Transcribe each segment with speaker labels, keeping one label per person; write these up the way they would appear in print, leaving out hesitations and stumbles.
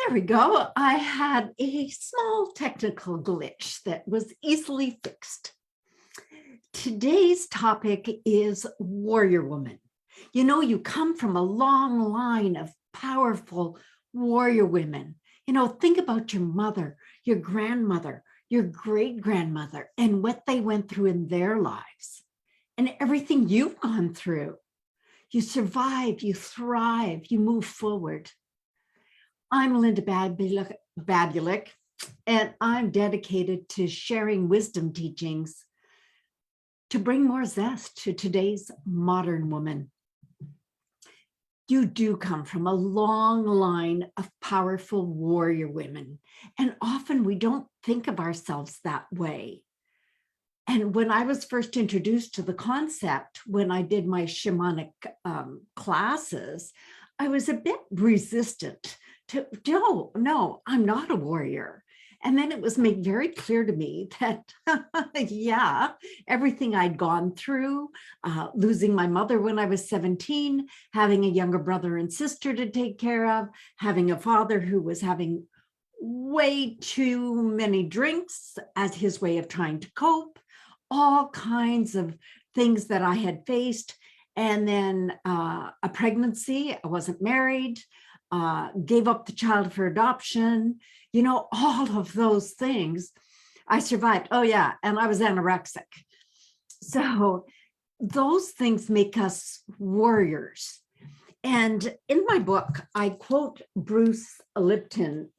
Speaker 1: There we go. I had a small technical glitch that was easily fixed. Today's topic is warrior woman. You know, you come from a long line of powerful warrior women. You know, think about your mother, your grandmother, your great-grandmother, and what they went through in their lives and everything you've gone through. You survive, you thrive, you move forward. I'm Linda Babulic, and I'm dedicated to sharing wisdom teachings to bring more zest to today's modern woman. You do come from a long line of powerful warrior women, and often we don't think of ourselves that way. And when I was first introduced to the concept, when I did my shamanic classes, I was a bit resistant to, no, I'm not a warrior. And then it was made very clear to me that, yeah, everything I'd gone through, losing my mother when I was 17, having a younger brother and sister to take care of, having a father who was having way too many drinks as his way of trying to cope, all kinds of things that I had faced. And then a pregnancy, I wasn't married, gave up the child for adoption, you know, all of those things. I survived. Oh yeah, and I was anorexic. So those things make us warriors. And in my book, I quote Bruce Lipton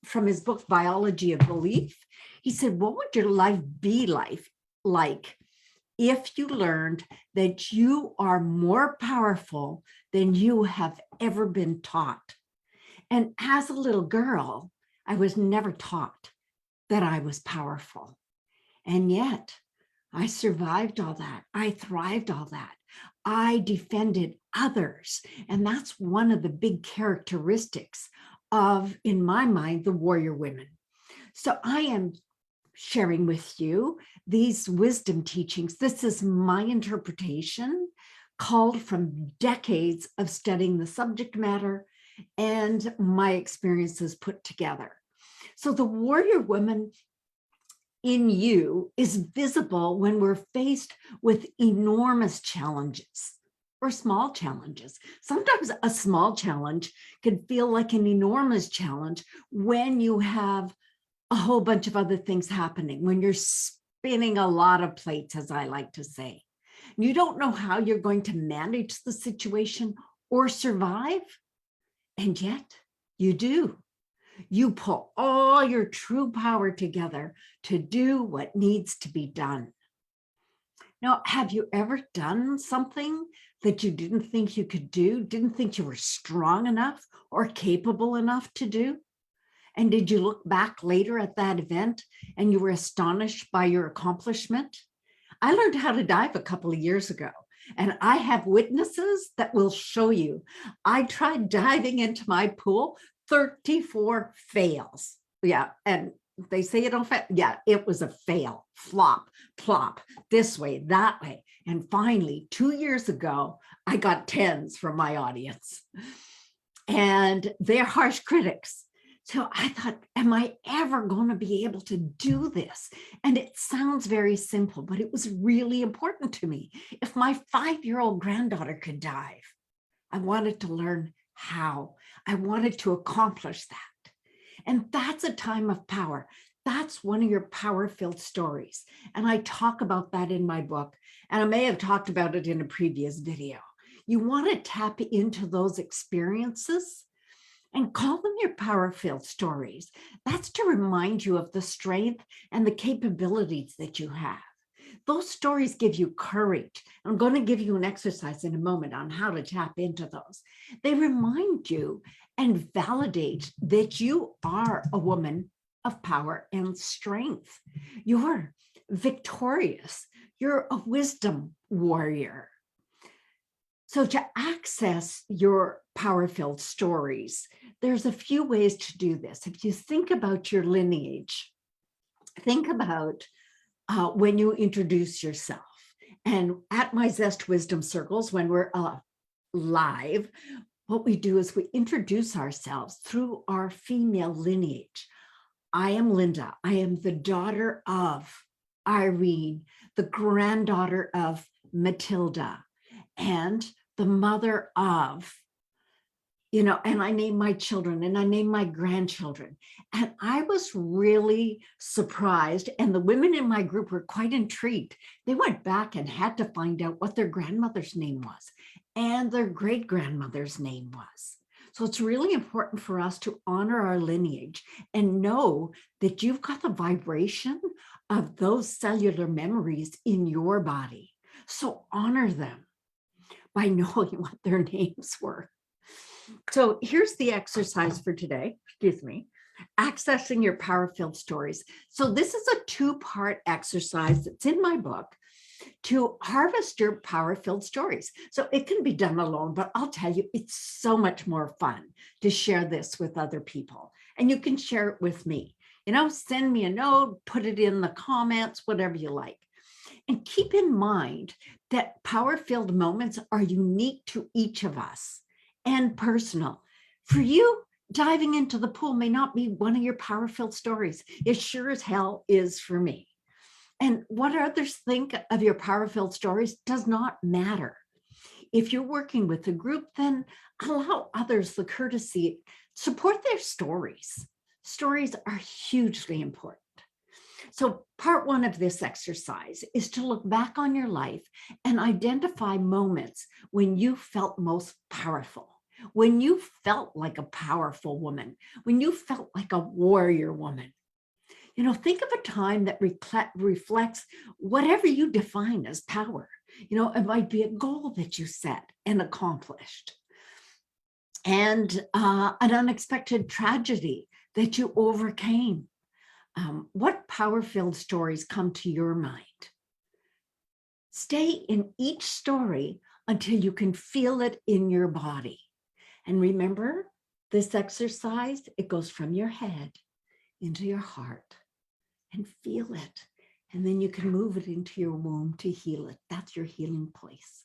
Speaker 1: from his book, Biology of Belief. He said, what would your life be like if you learned that you are more powerful than you have ever been taught? And as a little girl, I was never taught that I was powerful. And yet I survived all that. I thrived all that. I defended others. And that's one of the big characteristics of, in my mind, the warrior women. So I am sharing with you these wisdom teachings. This is my interpretation, culled from decades of studying the subject matter and my experiences put together. So the warrior woman in you is visible when we're faced with enormous challenges or small challenges. Sometimes a small challenge can feel like an enormous challenge when you have a whole bunch of other things happening, when you're spinning a lot of plates, as I like to say. You don't know how you're going to manage the situation or survive, and yet you do. You pull all your true power together to do what needs to be done. Now, have you ever done something that you didn't think you could do, didn't think you were strong enough or capable enough to do? And did you look back later at that event and you were astonished by your accomplishment? I learned how to dive a couple of years ago, and I have witnesses that will show you. I tried diving into my pool, 34 fails. Yeah, and they say it don't fail. Yeah, it was a fail, flop, plop, this way, that way. And finally, 2 years ago, I got 10s from my audience. And they're harsh critics. So I thought, am I ever going to be able to do this? And it sounds very simple, but it was really important to me. If my 5-year-old granddaughter could dive, I wanted to learn how. I wanted to accomplish that. And that's a time of power. That's one of your power-filled stories. And I talk about that in my book. And I may have talked about it in a previous video. You want to tap into those experiences and call them your power-filled stories. That's to remind you of the strength and the capabilities that you have. Those stories give you courage. I'm going to give you an exercise in a moment on how to tap into those. They remind you and validate that you are a woman of power and strength. You're victorious. You're a wisdom warrior. So to access your power-filled stories, there's a few ways to do this. If you think about your lineage, think about when you introduce yourself. And at my ZEST Wisdom Circles, when we're live, what we do is we introduce ourselves through our female lineage. I am Linda. I am the daughter of Irene, the granddaughter of Matilda, and the mother of, and I named my children and I named my grandchildren. And I was really surprised. And the women in my group were quite intrigued. They went back and had to find out what their grandmother's name was and their great grandmother's name was. So it's really important for us to honor our lineage and know that you've got the vibration of those cellular memories in your body. So honor them by knowing what their names were. So here's the exercise for today, accessing your power-filled stories. So this is a two-part exercise that's in my book to harvest your power-filled stories. So it can be done alone, but I'll tell you, it's so much more fun to share this with other people. And you can share it with me. Send me a note, put it in the comments, whatever you like. And keep in mind that power-filled moments are unique to each of us and personal. For you, diving into the pool may not be one of your power-filled stories. It sure as hell is for me. And what others think of your power-filled stories does not matter. If you're working with a group, then allow others the courtesy, support their stories. Stories are hugely important. So part one of this exercise is to look back on your life and identify moments when you felt most powerful, when you felt like a powerful woman, when you felt like a warrior woman. Think of a time that reflects whatever you define as power. It might be a goal that you set and accomplished, and an unexpected tragedy that you overcame. What power-filled stories come to your mind? Stay in each story until you can feel it in your body. And remember, this exercise, it goes from your head into your heart and feel it. And then you can move it into your womb to heal it. That's your healing place.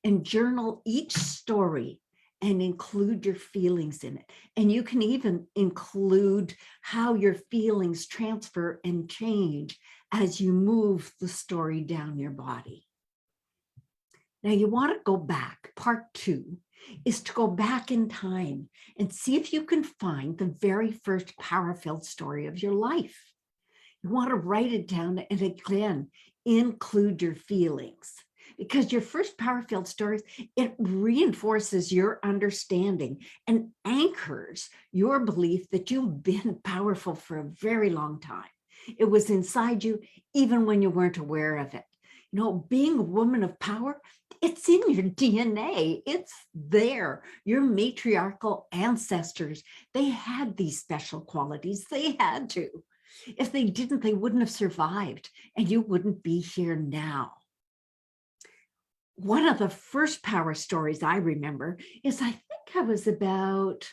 Speaker 1: And journal each story and include your feelings in it. And you can even include how your feelings transfer and change as you move the story down your body. Now you want to go back. Part two is to go back in time and see if you can find the very first power-filled story of your life. You want to write it down and again, include your feelings. Because your first power-filled stories, it reinforces your understanding and anchors your belief that you've been powerful for a very long time. It was inside you, even when you weren't aware of it. Being a woman of power, it's in your DNA. It's there. Your matriarchal ancestors, they had these special qualities. They had to. If they didn't, they wouldn't have survived, and you wouldn't be here now. One of the first power stories I remember is I think I was about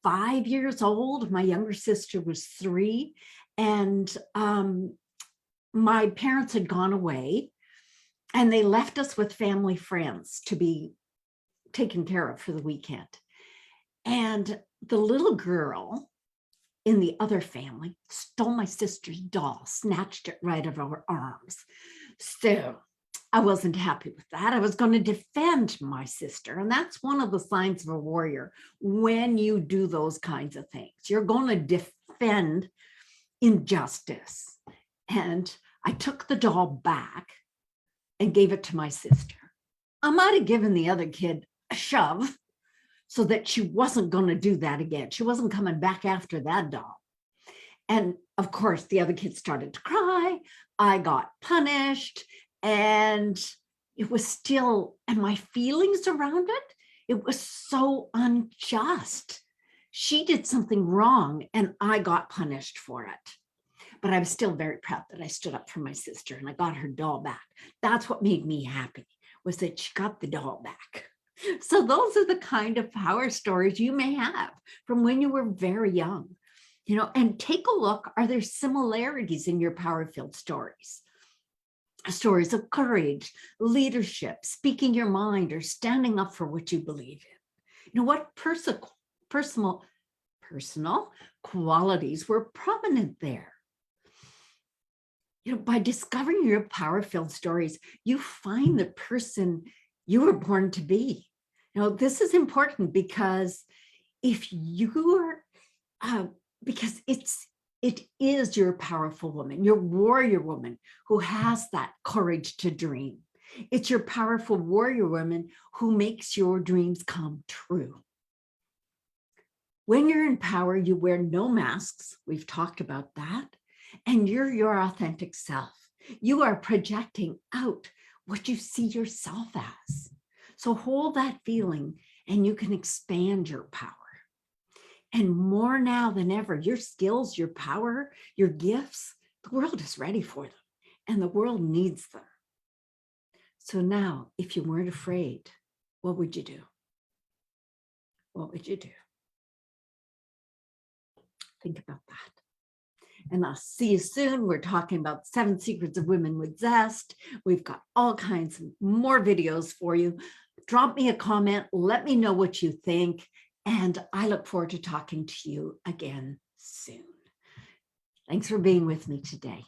Speaker 1: 5 years old. My younger sister was 3, and my parents had gone away, and they left us with family friends to be taken care of for the weekend. And the little girl in the other family stole my sister's doll, snatched it right out of our arms. So I wasn't happy with that. I was going to defend my sister. And that's one of the signs of a warrior. When you do those kinds of things, you're going to defend injustice. And I took the doll back and gave it to my sister. I might have given the other kid a shove so that she wasn't going to do that again. She wasn't coming back after that doll. And of course, the other kid started to cry. I got punished. And it was still, and my feelings around it, it was so unjust. She did something wrong and I got punished for it. But I was still very proud that I stood up for my sister and I got her doll back. That's what made me happy, was that she got the doll back. So those are the kind of power stories you may have from when you were very young, and take a look. Are there similarities in your power-filled stories? Stories of courage, leadership, speaking your mind, or standing up for what you believe in. You know, what personal qualities were prominent there? You know, by discovering your power-filled stories, you find the person you were born to be. You know, this is important because if you're, because it is your powerful woman, your warrior woman who has that courage to dream. It's your powerful warrior woman who makes your dreams come true. When you're in power, you wear no masks. We've talked about that. And you're your authentic self. You are projecting out what you see yourself as. So hold that feeling and you can expand your power. And more now than ever, your skills, your power, your gifts, the world is ready for them and the world needs them. So now, if you weren't afraid, what would you do? What would you do? Think about that. And I'll see you soon. We're talking about 7 Secrets of Women with Zest. We've got all kinds of more videos for you. Drop me a comment. Let me know what you think. And I look forward to talking to you again soon. Thanks for being with me today.